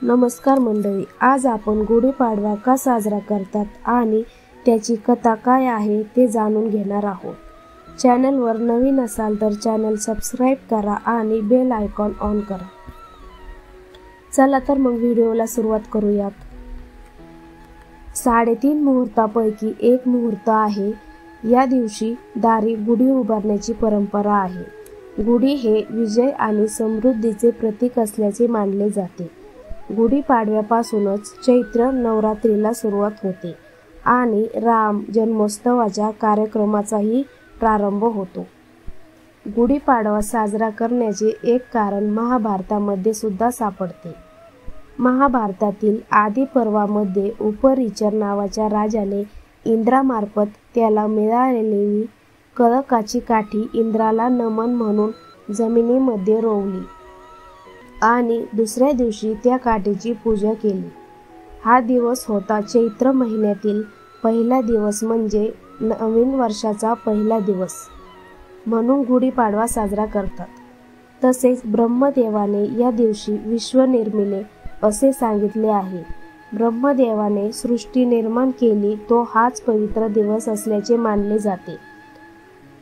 नमस्कार मंडळी, आज आपण गुढीपाडवा का साजरा करतात आणि त्याची कथा काय आहे ते जाणून घेणार आहोत. चॅनलवर नवीन असाल तर चॅनल सबस्क्राईब करा आणि बेल आयकॉन ऑन करा. चला तर मग व्हिडिओला सुरुवात करूयात. 3.5 मुहूर्तापैकी एक मुहूर्त आहे. या दिवशी दारी गुढी उभारण्याची परंपरा आहे. गुढी हे विजय आणि समृद्धीचे प्रतीक असल्याचे मानले जाते. गुढीपाडव्यापासूनच चैत्र नवरात्रीला सुरुवात होते आणि राम जन्मोत्सवाच्या कार्यक्रमाचाही प्रारंभ होतो. गुढीपाडवा साजरा करण्याचे एक कारण महाभारतामध्ये सुद्धा सापडते. महाभारतातील आदी पर्वामध्ये उपरिचर नावाच्या राजाने इंद्रामार्फत त्याला मिळालेली कळकाची काठी इंद्राला नमन म्हणून जमिनीमध्ये रोवली आणि दुसऱ्या दिवशी त्या काठीची पूजा केली. हा दिवस होता चैत्र महिन्यातील पहिला दिवस, म्हणजे नवीन वर्षाचा पहिला दिवस म्हणून गुढीपाडवा साजरा करतात. तसेच ब्रह्मदेवाने या दिवशी विश्व निर्मिले असे सांगितले आहे. ब्रह्मदेवाने सृष्टी निर्माण केली तो हाच पवित्र दिवस असल्याचे मानले जाते.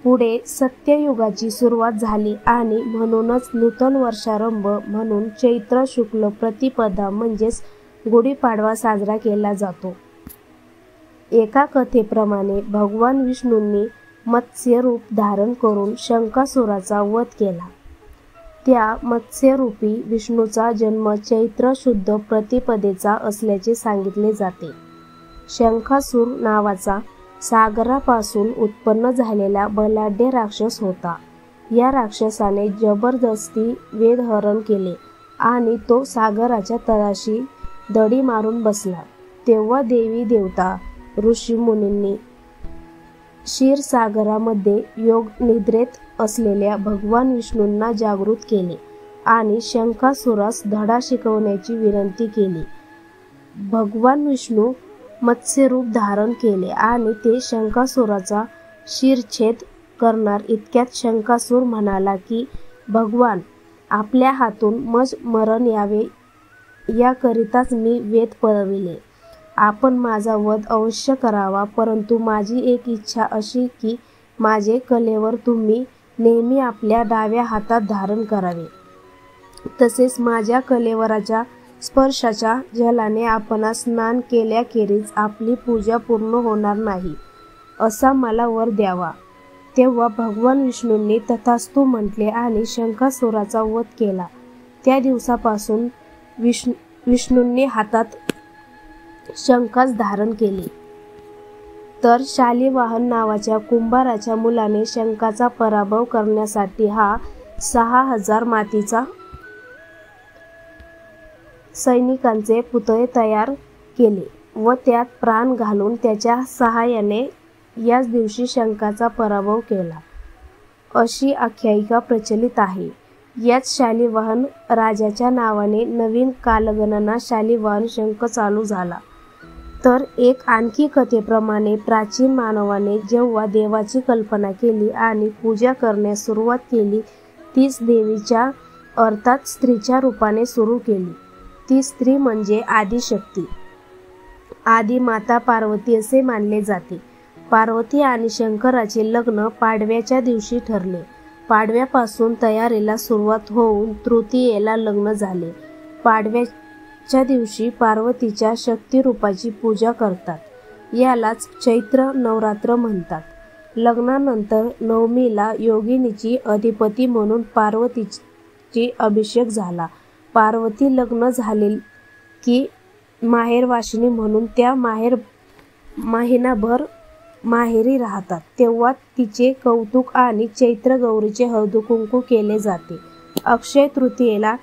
पुढे सत्ययुगाची सुरुवात झाली आणि म्हणूनच नूतन वर्षारंभ म्हणून चैत्र शुक्ल प्रतिपदा म्हणजेच गुढीपाडवा साजरा केला जातो. एका कथेप्रमाणे भगवान विष्णूंनी मत्स्य रूप धारण करून शंखासुराचा वध केला. त्या मत्स्यरूपी विष्णूचा जन्म चैत्र शुद्ध प्रतिपदेचा असल्याचे सांगितले जाते. शंखासूर नावाचा सागरापासून उत्पन्न झालेला बलाढ्य राक्षस होता. या राक्षसाने जबरदस्ती वेदहरण केले आणि तो सागराच्या तळाशी दडी मारून बसला. तेव्हा देवी देवता ऋषी मुनींनी क्षीरसागरामध्ये योग निद्रेत असलेल्या भगवान विष्णूंना जागृत केले आणि शंखासुरास धडा शिकवण्याची विनंती केली. भगवान विष्णू मत्स्यरूप धारण केले आणि ते शंखासुराचा शिरच्छेद करणार इतक्यात शंखासूर म्हणाला की भगवान, आपल्या हातून मज मरण यावे याकरिताच मी वेद पळविले. आपण माझा वध अवश्य करावा, परंतु माझी एक इच्छा अशी की माझे कलेवर तुम्ही नेहमी आपल्या डाव्या हातात धारण करावे. तसेच माझ्या कलेवराच्या स्पर्शाच्या जलाने आपणास स्नान केल्याखेरीज आपली पूजा पूर्ण होणार नाही, असा मला वर द्यावा. तेव्हा भगवान विष्णूंनी तथास्तु म्हटले आणि शंखासुराचा वध केला. त्या दिवसापासून विष्णूंनी हातात शंखाच धारण केले. तर शालिवाहन नावाच्या कुंभाराच्या मुलाने शंखाचा पराभव करण्यासाठी 6,000 मातीचा सैनिकांचे पुतळे तयार केले व त्यात प्राण घालून त्याच्या सहाय्याने याच दिवशी शंखाचा पराभव केला, अशी आख्यायिका प्रचलित आहे. याच शालिवाहन राजाच्या नावाने नवीन कालगणना शालिवाहन शंख चालू झाला. तर एक आणखी कथेप्रमाणे प्राचीन मानवाने जेव्हा देवाची कल्पना केली आणि पूजा करण्यास सुरुवात केली, तीच देवीच्या अर्थात स्त्रीच्या रूपाने सुरू केली. ती स्त्री म्हणजे आदिशक्ती, आदी माता पार्वती असे मानले जाते. पार्वती आणि शंकराचे लग्न पाडव्याच्या दिवशी ठरले. पाडव्यापासून तयारीला सुरुवात होऊन तृतीयेला लग्न झाले. पाडव्याच्या दिवशी पार्वतीच्या शक्तिरूपाची पूजा करतात. यालाच चैत्र नवरात्र म्हणतात. लग्नानंतर नवमीला योगिनीची अधिपती म्हणून पार्वतीची अभिषेक झाला. पार्वती लग्न झाले की माहेरवाशिनी म्हणून त्या महिनाभर माहेरी राहतात. तेव्हा तिचे कौतुक आणि चैत्र गौरीचे हळदीकुंकू केले जाते. अक्षय तृतीयेला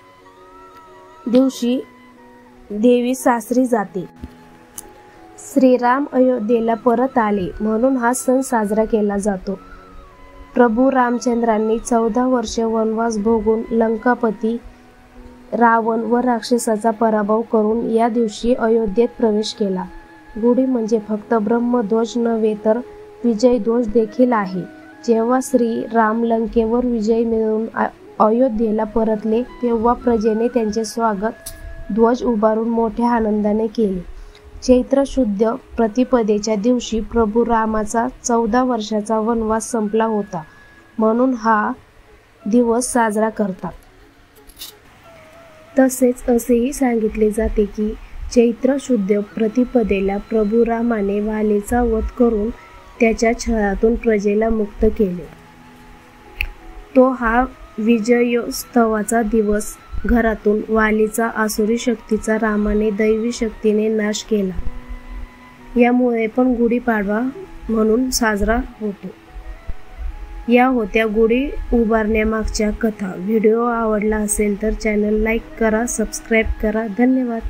दिवशी देवी सासरी जाते. श्रीराम अयोध्येला परत आले म्हणून हा सण साजरा केला जातो. प्रभू रामचंद्रांनी 14 वर्षे वनवास भोगून लंकापती रावण व राक्षसाचा पराभव करून या दिवशी अयोध्येत प्रवेश केला. गुढी म्हणजे फक्त ब्रह्मध्वज नव्हे तर विजयध्वज देखील आहे. जेव्हा श्री राम लंकेवर विजय मिळवून अयोध्येला परतले तेव्हा प्रजेने त्यांचे स्वागत ध्वज उभारून मोठ्या आनंदाने केले. चैत्र शुद्ध प्रतिपदेच्या दिवशी प्रभू रामाचा 14 वर्षाचा वनवास संपला होता, म्हणून हा दिवस साजरा करतात. तसेच असेही सांगितले जाते की चैत्र शुद्ध प्रतिपदेला प्रभू रामाने वालीचा वध करून त्याच्या छळातून प्रजेला मुक्त केले. तो हा विजयोत्सवाचा दिवस. घरातून वालीचा आसुरी शक्तीचा रामाने दैवी शक्तीने नाश केला. यामुळे पण गुढीपाडवा म्हणून साजरा होतो. या होत्या गुढी उभारण्यामागच्या कथा. व्हिडिओ आवडला असेल तर चॅनल लाईक करा, सबस्क्राईब करा. धन्यवाद.